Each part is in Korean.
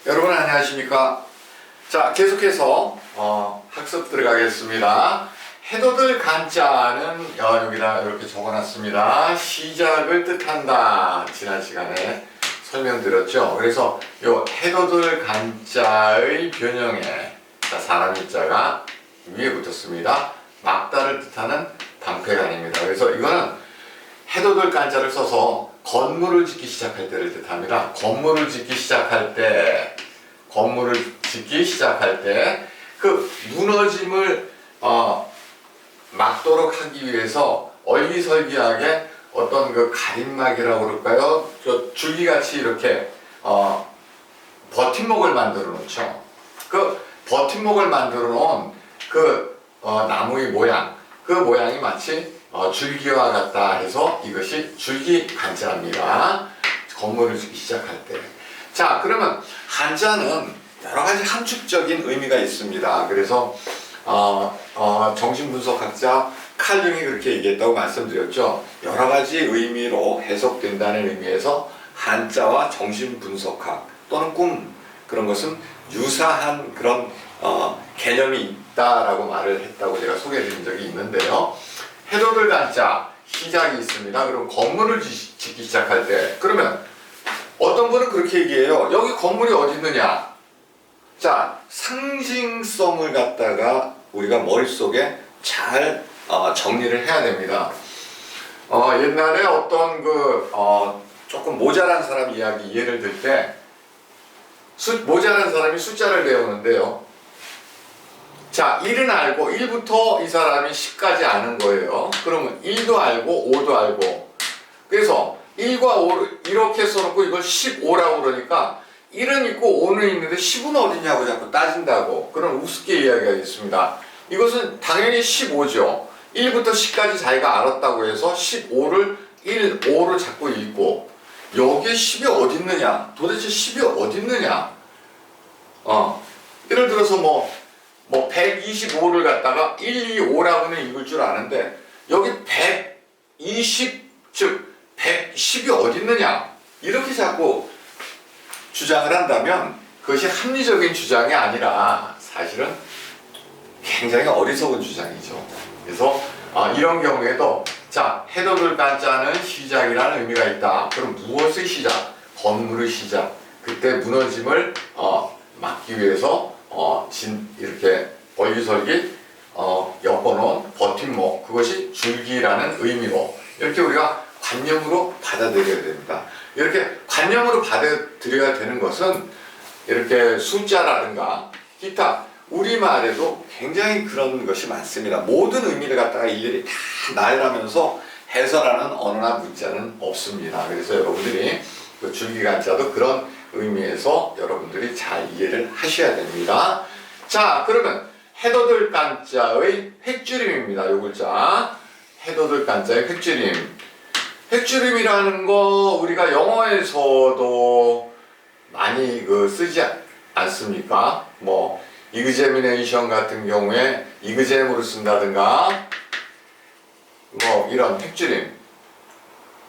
여러분 안녕하십니까? 자, 계속해서 학습 들어가겠습니다. 해돋을 간자는 여기다 이렇게 적어놨습니다. 시작을 뜻한다. 지난 시간에 설명드렸죠. 그래서 요 해돋을 간자의 변형에 사람 일자가 위에 붙었습니다. 막다를 뜻하는 방패간입니다. 그래서 이거는 해돋을 간자를 써서 건물을 짓기 시작할 때를 뜻합니다. 건물을 짓기 시작할 때 그 무너짐을 막도록 하기 위해서 얼기설기하게 어떤 그 가림막이라고 그럴까요? 저 줄기같이 이렇게 버팀목을 만들어 놓죠. 그 버팀목을 만들어 놓은 그 나무의 모양, 그 모양이 마치 줄기와 같다 해서 이것이 줄기 간자입니다. 건물을 짓기 시작할 때. 자, 그러면 한자는 여러 가지 함축적인 의미가 있습니다. 그래서 정신분석학자 칼 융이 그렇게 얘기했다고 말씀드렸죠. 여러 가지 의미로 해석된다는 의미에서 한자와 정신분석학 또는 꿈 그런 것은 유사한 그런 개념이 있다라고 말을 했다고 제가 소개해드린 적이 있는데요. 해돋을 간자 시작이 있습니다. 그럼 건물을 짓기 시작할 때 그러면 어떤 분은 그렇게 얘기해요. 여기 건물이 어디 있느냐? 자, 상징성을 갖다가 우리가 머릿속에 잘 정리를 해야 됩니다. 옛날에 어떤 조금 모자란 사람 이야기 예를 들 때 모자란 사람이 숫자를 배우는데요. 자, 1은 알고 1부터 이 사람이 10까지 아는 거예요. 그러면 1도 알고 5도 알고 그래서 1과 5를 이렇게 써놓고 이걸 15라고 그러니까 1은 있고 5는 있는데 10은 어디냐고 자꾸 따진다고 그런 우습게 이야기가 있습니다. 이것은 당연히 15죠. 1부터 10까지 자기가 알았다고 해서 15를 1, 5로 자꾸 읽고 여기에 10이 어디 있느냐? 도대체 10이 어디 있느냐? 예를 들어서 뭐 125를 갖다가 1, 2, 5라고는 읽을 줄 아는데 여기 120, 즉 110이 어디 있느냐? 이렇게 자꾸 주장을 한다면 그것이 합리적인 주장이 아니라 사실은 굉장히 어리석은 주장이죠. 그래서 이런 경우에도 자, 해돋을 간자는 시작이라는 의미가 있다. 그럼 무엇의 시작? 건물의 시작. 그때 무너짐을 막기 위해서 이렇게 얼기설기 엮어놓은 버팀목 그것이 줄기라는 의미로 이렇게 우리가 관념으로 받아들여야 됩니다. 이렇게 관념으로 받아들여야 되는 것은 이렇게 숫자라든가 기타 우리말에도 굉장히 그런 것이 많습니다. 모든 의미를 갖다가 일일이 다 나열하면서 해설하는 언어나 문자는 없습니다. 그래서 여러분들이 그 줄기간자도 그런 의미에서 여러분들이 잘 이해를 하셔야 됩니다. 자, 그러면 해돋을 간자의 획줄임입니다. 요 글자 해돋을 간자의 획줄임. 획줄임이라는 거 우리가 영어에서도 많이 쓰지 않습니까? 뭐 이그제미네이션 같은 경우에 이그잼으로 쓴다든가 뭐 이런 획줄임.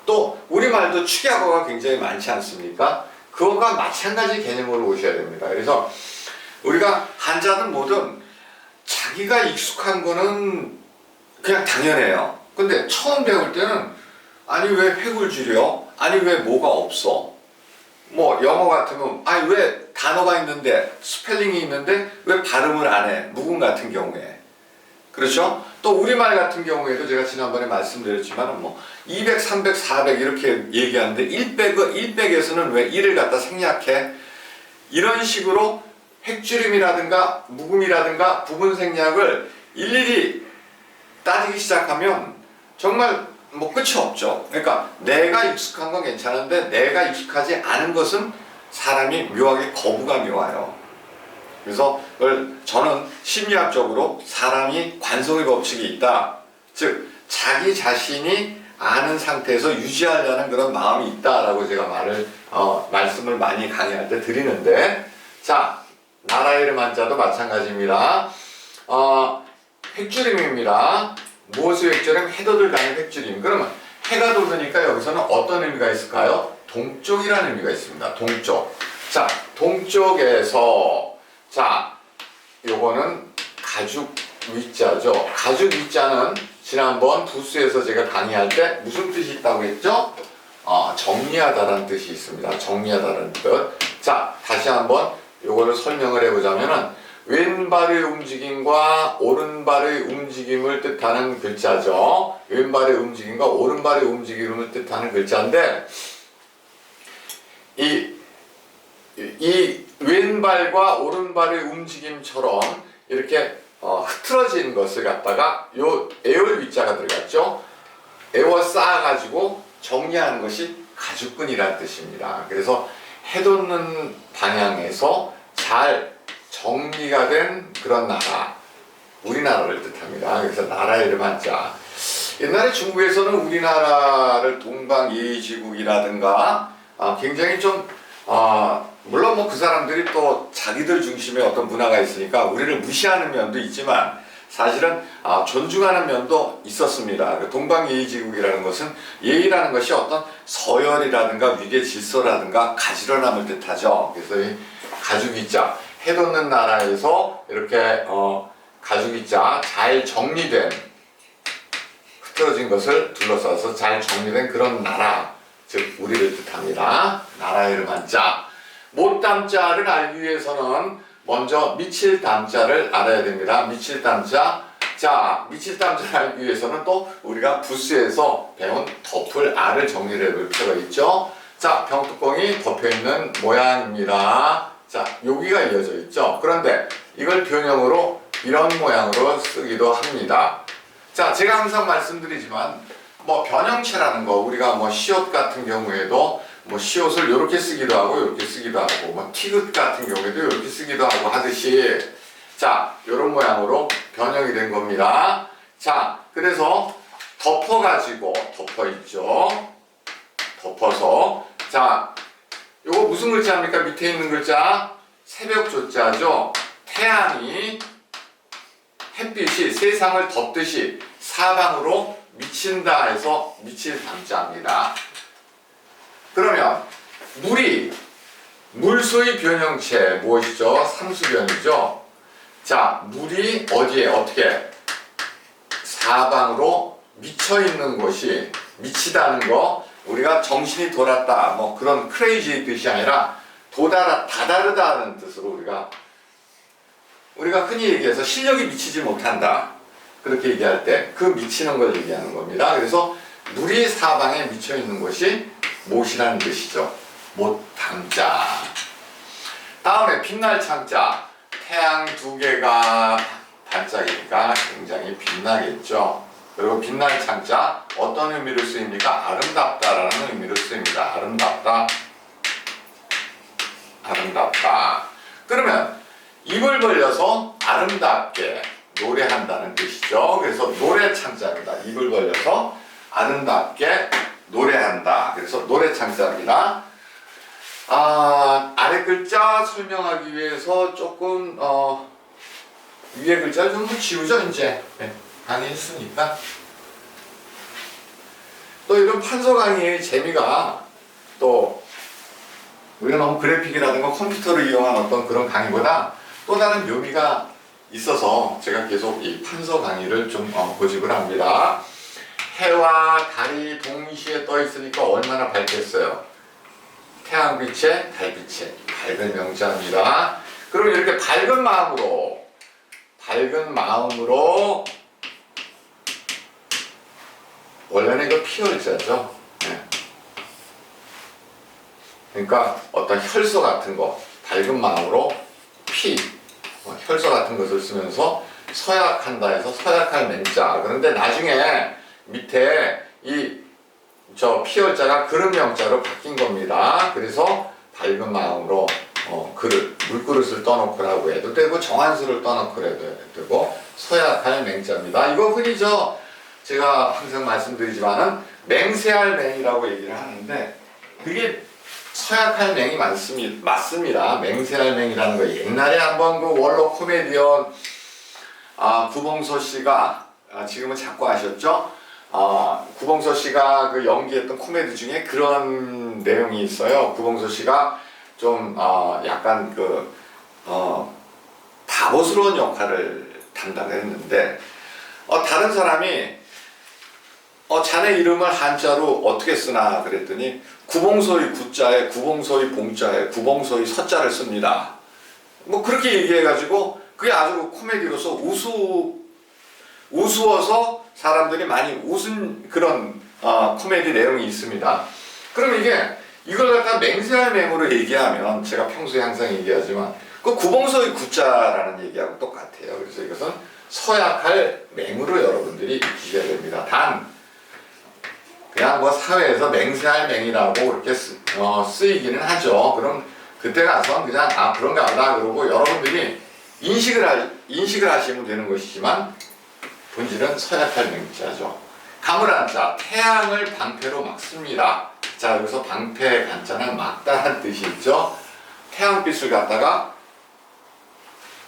또 우리말도 축약어가 굉장히 많지 않습니까? 그거가 마찬가지 개념으로 보셔야 됩니다. 그래서 우리가 한자는 뭐든 자기가 익숙한 거는 그냥 당연해요. 근데 처음 배울 때는 아니 왜 획을 줄여? 아니 왜 뭐가 없어? 뭐 영어 같으면 아니 왜 단어가 있는데 스펠링이 있는데 왜 발음을 안 해? 묵음 같은 경우에 그렇죠? 또 우리말 같은 경우에도 제가 지난번에 말씀드렸지만 뭐 200, 300, 400 이렇게 얘기하는데 100에서는 왜 1을 갖다 생략해? 이런 식으로 획줄임이라든가 묵음이라든가 부분 생략을 일일이 따지기 시작하면 정말 뭐 끝이 없죠. 그러니까 내가 익숙한 건 괜찮은데 내가 익숙하지 않은 것은 사람이 묘하게 거부감이 와요. 그래서 저는 심리학적으로 사람이 관성의 법칙이 있다. 즉 자기 자신이 아는 상태에서 유지하려는 그런 마음이 있다라고 제가 말씀을 많이 강의할 때 드리는데 자, 나라의 이름 한자도 마찬가지입니다. 획줄임입니다. 무엇의 획줄임? 해돋을 간의 획줄임. 그러면 해가 돋으니까 여기서는 어떤 의미가 있을까요? 동쪽이라는 의미가 있습니다. 동쪽. 자, 동쪽에서 자 요거는 가죽 위자죠. 가죽 위자는 지난번 부수에서 제가 강의할 때 무슨 뜻이 있다고 했죠? 정리하다라는 뜻이 있습니다. 정리하다라는 뜻. 자, 다시 한번 요거를 설명을 해보자면은 왼발의 움직임과 오른발의 움직임을 뜻하는 글자죠. 왼발의 움직임과 오른발의 움직임을 뜻하는 글자인데 이 왼발과 오른발의 움직임처럼 이렇게 흐트러진 것을 갖다가 요 에올 위자가 들어갔죠. 에워싸가지고 정리하는 것이 가죽끈이라는 뜻입니다. 그래서 해돋는 방향에서 잘 정리가 된 그런 나라, 우리나라를 뜻합니다. 그래서 나라 이름 한자. 옛날에 중국에서는 우리나라를 동방예의지국이라든가 굉장히 좀 물론 뭐 그 사람들이 또 자기들 중심의 어떤 문화가 있으니까 우리를 무시하는 면도 있지만 사실은 존중하는 면도 있었습니다. 동방예의지국이라는 것은 예의라는 것이 어떤 서열이라든가 위계 질서라든가 가지런함을 뜻하죠. 그래서 이 가죽이자 해돋는 나라에서 이렇게 가죽이자 잘 정리된 흐트러진 것을 둘러싸서 잘 정리된 그런 나라, 즉 우리를 뜻합니다. 나라 이름 한자. 못담자를 알기 위해서는 먼저 미칠담자를 알아야 됩니다. 미칠담자. 자, 미칠담자를 알기 위해서는 또 우리가 부스에서 배운 덮을 알을 정리를 해볼 필요가 있죠. 자, 병뚜껑이 덮여있는 모양입니다. 자, 여기가 이어져 있죠. 그런데 이걸 변형으로 이런 모양으로 쓰기도 합니다. 자, 제가 항상 말씀드리지만 뭐 변형체라는 거 우리가 뭐 시옷 같은 경우에도 뭐 시옷을 이렇게 쓰기도 하고 이렇게 쓰기도 하고 뭐 티귿 같은 경우에도 이렇게 쓰기도 하고 하듯이 자, 이런 모양으로 변형이 된 겁니다. 자, 그래서 덮어가지고 덮어있죠. 덮어서 자, 요거 무슨 글자입니까? 밑에 있는 글자 새벽 조자죠. 태양이 햇빛이 세상을 덮듯이 사방으로 미친다 해서 미칠 담자입니다. 그러면 물소의 변형체 무엇이죠? 상수변이죠. 자, 물이 어디에 어떻게 사방으로 미쳐 있는 곳이 미치다는 거 우리가 정신이 돌았다 뭐 그런 크레이지의 뜻이 아니라 다다르다는 뜻으로 우리가 흔히 얘기해서 실력이 미치지 못한다 그렇게 얘기할 때 그 미치는 걸 얘기하는 겁니다. 그래서 물이 사방에 미쳐 있는 곳이 못이라는 뜻이죠. 못담자. 다음에 빛날 창자. 태양 두 개가 반짝이니까 굉장히 빛나겠죠. 그리고 빛날 창자 어떤 의미로 쓰입니까? 아름답다라는 의미로 쓰입니다. 아름답다. 그러면 입을 벌려서 아름답게 노래한다는 뜻이죠. 그래서 노래 창자입니다. 입을 벌려서 아름답게 노래한다. 그래서 노래 창자입니다. 아래 글자 설명하기 위해서 조금 위에 글자를 좀 지우죠. 이제 강의했으니까. 또 이런 판서 강의의 재미가 또 우리가 너무 그래픽이라든가 컴퓨터를 이용한 어떤 그런 강의보다 또 다른 묘미가 있어서 제가 계속 이 판서 강의를 좀 고집을 합니다. 해와 달이 동시에 떠 있으니까 얼마나 밝겠어요. 태양빛에 달빛에 밝은 명자입니다. 그럼 이렇게 밝은 마음으로 원래는 이거 피열자죠. 네. 그러니까 어떤 혈서 같은 거 밝은 마음으로 혈서 같은 것을 쓰면서 서약한다 해서 서약할 맹자. 그런데 나중에 밑에 피열자가 그릇 명자로 바뀐 겁니다. 그래서 밝은 마음으로 물그릇을 떠놓고라고 해도 되고 정한수를 떠놓고 해도 되고 서약할 맹자입니다. 이거 흔히 제가 항상 말씀드리지만은 맹세할 맹이라고 얘기를 하는데 그게 서약할 맹이 맞습니다. 맹세할 맹이라는 거 옛날에 한번 그 원로 코미디언 구봉서 씨가 지금은 자꾸 아셨죠? 구봉서 씨가 그 연기했던 코미디 중에 그런 내용이 있어요. 구봉서 씨가 좀 약간 바보스러운 역할을 담당했는데 다른 사람이 자네 이름을 한자로 어떻게 쓰나 그랬더니 구봉서의 구자에 구봉서의 봉자에 구봉서의 서자를 씁니다. 뭐 그렇게 얘기해가지고 그게 아주 코미디로서 우스워서 사람들이 많이 웃은 그런 코미디 내용이 있습니다. 그럼 이걸 갖다 맹세할 맹으로 얘기하면 제가 평소에 항상 얘기하지만 그 구봉서의 구자라는 얘기하고 똑같아요. 그래서 이것은 서약할 맹으로 여러분들이 익히셔야 됩니다. 단 그냥 뭐 사회에서 맹세할 맹이라고 그렇게 쓰이기는 하죠. 그럼 그때 가서 그냥 그런가 보다 그러고 여러분들이 인식을 하시면 되는 것이지만 본질은 서약할 맹자죠. 가물한자 태양을 방패로 막습니다. 자, 여기서 방패 간자는 막다라는 뜻이 있죠. 태양빛을 갖다가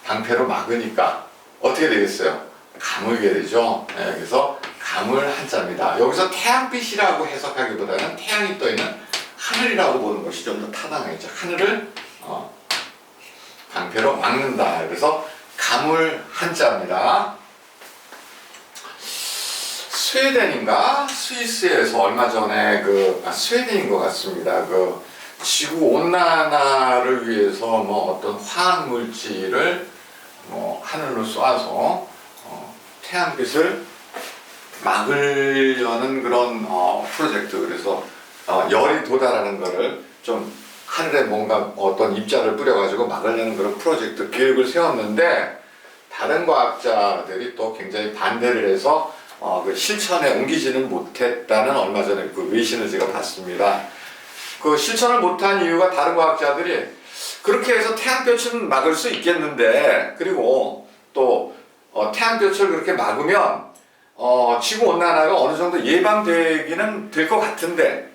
방패로 막으니까 어떻게 되겠어요? 가물게 되죠. 네, 그래서 가물 한자입니다. 여기서 태양빛이라고 해석하기보다는 태양이 떠있는 하늘이라고 보는 것이 좀 더 타당하겠죠. 하늘을 방패로 막는다. 그래서 가물 한자입니다. 스웨덴인가 스위스에서 얼마 전에 스웨덴인 것 같습니다. 지구 온난화를 위해서 뭐 어떤 화학 물질을 하늘로 쏴서 태양빛을 막으려는 그런 프로젝트. 그래서 열이 도달하는 거를 좀 하늘에 뭔가 어떤 입자를 뿌려가지고 막으려는 그런 프로젝트 계획을 세웠는데 다른 과학자들이 또 굉장히 반대를 해서 그 실천에 옮기지는 못했다는 얼마 전에 그 외신을 제가 봤습니다. 그 실천을 못한 이유가 다른 과학자들이 그렇게 해서 태양볕은 막을 수 있겠는데 그리고 또 태양볕을 그렇게 막으면 지구온난화가 어느 정도 예방되기는 될 것 같은데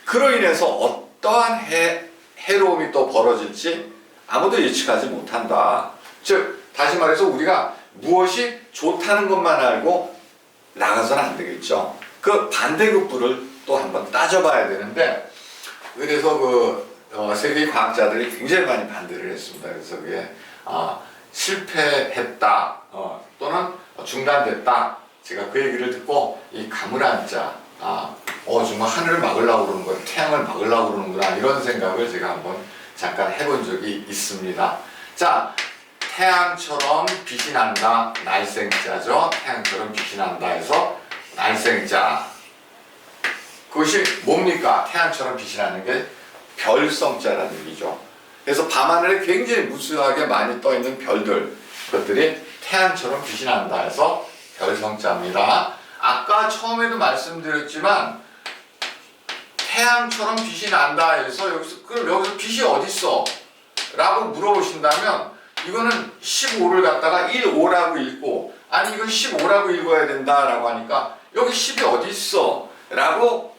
그로 인해서 어떠한 해로움이 또 벌어질지 아무도 예측하지 못한다. 즉 다시 말해서 우리가 무엇이 좋다는 것만 알고 나가서는 안 되겠죠. 그 반대급부를 또 한번 따져봐야 되는데 그래서 세계 과학자들이 굉장히 많이 반대를 했습니다. 그래서 그게 실패했다 또는 중단됐다. 제가 그 얘기를 듣고 이 가물한자 정말 하늘을 막으려고 그러는 거야, 태양을 막으려고 그러는구나 이런 생각을 제가 한번 잠깐 해본 적이 있습니다. 자, 태양처럼 빛이 난다. 날생자죠. 태양처럼 빛이 난다 해서 날생자. 그것이 뭡니까? 태양처럼 빛이 나는 게 별성자라는 얘기죠. 그래서 밤하늘에 굉장히 무수하게 많이 떠있는 별들, 그것들이 태양처럼 빛이 난다 해서 별성자입니다. 아까 처음에도 말씀드렸지만 태양처럼 빛이 난다 해서 그럼 여기서 빛이 어디 있어? 라고 물어보신다면 이거는 15를 갖다가 15라고 읽고 아니 이건 15라고 읽어야 된다라고 하니까 여기 10이 어디 있어? 라고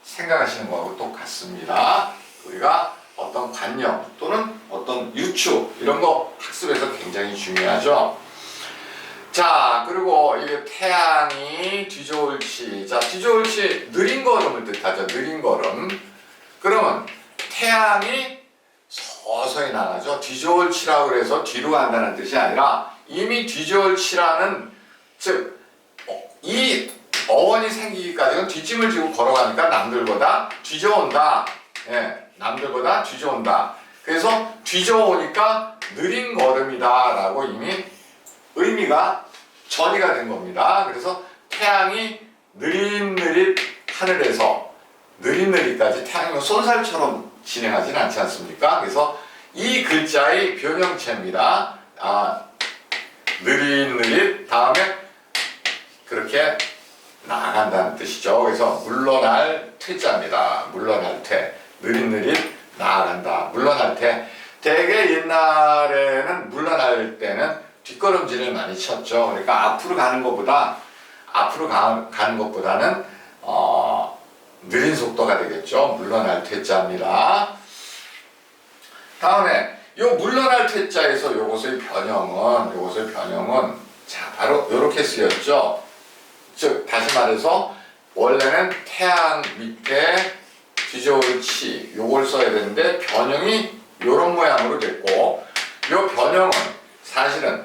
생각하시는 거하고 똑같습니다. 우리가 어떤 관념 또는 어떤 유추 이런 거 학습에서 굉장히 중요하죠. 자, 그리고 이게 태양이 뒤져올지. 자, 뒤져올지 느린 걸음을 뜻하죠. 느린 걸음. 그러면 태양이 서서히 나가죠. 뒤져올지라고 그래서 뒤로 간다는 뜻이 아니라 이미 뒤져올지라는 즉 이 어원이 생기기까지는 뒷짐을 지고 걸어가니까 남들보다 뒤져온다. 예, 남들보다 뒤져온다. 그래서 뒤져오니까 느린 걸음이다 라고 이미 의미가 전이가 된 겁니다. 그래서 태양이 느릿느릿 하늘에서 느릿느릿까지 태양이 쏜살처럼 진행하진 않지 않습니까? 그래서 이 글자의 변형체입니다. 느릿느릿 다음에 그렇게 나아간다는 뜻이죠. 그래서 물러날 퇴자입니다. 물러날 퇴. 느릿느릿 나아간다. 물러날 퇴. 되게 옛날에는 물러날 때는 뒷걸음질을 많이 쳤죠. 그러니까 앞으로 가는 것보다는 느린 속도가 되겠죠. 물러날 퇴자입니다. 다음에 요 물러날 퇴자에서 요것의 변형은 자 바로 요렇게 쓰였죠. 즉 다시 말해서 원래는 태양 밑에 뒤져옳지 요걸 써야 되는데 변형이 요런 모양으로 됐고 요 변형은 사실은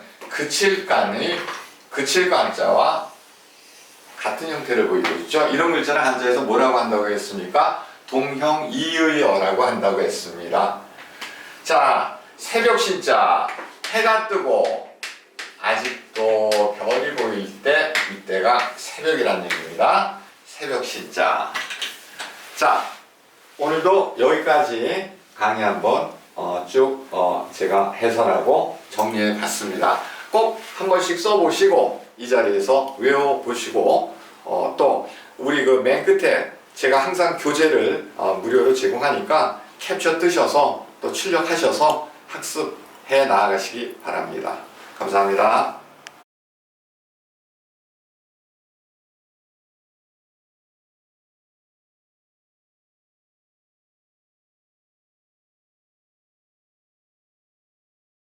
그칠간자와 같은 형태를 보이고 있죠. 이런 글자를 한자에서 뭐라고 한다고 했습니까? 동형이의어라고 한다고 했습니다. 자, 새벽 신자 해가 뜨고 아직도 별이 보일 때 이때가 새벽이라는 얘기입니다. 새벽 신자. 자, 오늘도 여기까지 강의 한번 쭉 제가 해설하고 정리해 봤습니다. 꼭 한 번씩 써보시고 이 자리에서 외워보시고 또 우리 그 맨 끝에 제가 항상 교재를 무료로 제공하니까 캡처 뜨셔서 또 출력하셔서 학습해 나가시기 바랍니다. 감사합니다.